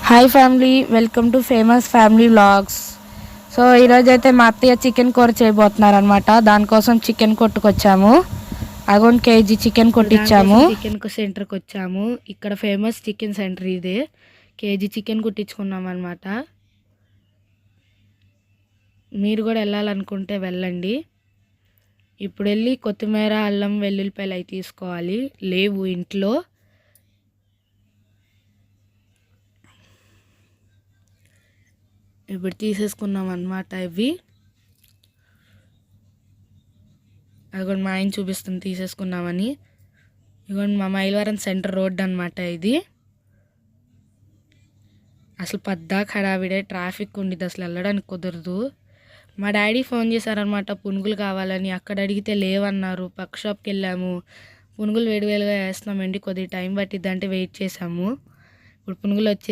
Hi family, welcome to famous family vlogs. So ఈరోజు అయితే మా అత్తయ్య చికెన్ కూర చేయబోతున్నారు అనమాట. దానికోసం చికెన్ కొట్టుకొచ్చాము. అగోన్ కేజీ చికెన్ కొట్టించాము. చికెన్ సెంటర్కి వచ్చాము. ఇక్కడ ఫేమస్ చికెన్ సెంటర్ ఇదే. కేజీ చికెన్ కుట్టించుకున్నాం అనమాట. మీరు కూడా వెళ్ళాలనుకుంటే వెళ్ళండి. ఇప్పుడు వెళ్ళి కొత్తిమీర, అల్లం, వెల్లుల్లిపాయలు అవి తీసుకోవాలి. లేవు ఇంట్లో. ఇప్పుడు తీసేసుకున్నాం అన్నమాట. ఇవి అదిగోండి మా ఆయన చూపిస్తుంది తీసేసుకున్నామని. ఇదిగోండి మా మైలవరం సెంటర్ రోడ్ అనమాట ఇది. అసలు పద్దాక హడావిడే, ట్రాఫిక్ ఉండిద్ది, అసలు వెళ్ళడానికి కుదరదు. మా డాడీ ఫోన్ చేశారనమాట పునుగులు కావాలని. అక్కడ అడిగితే లేవన్నారు. పక్క షాప్కి వెళ్ళాము. పునుగులు వేడివేడిగా వేస్తున్నామండి, కొద్దిగా టైం పట్టిద్ది అంటే వెయిట్ చేసాము. ఇప్పుడు పునుగులు వచ్చి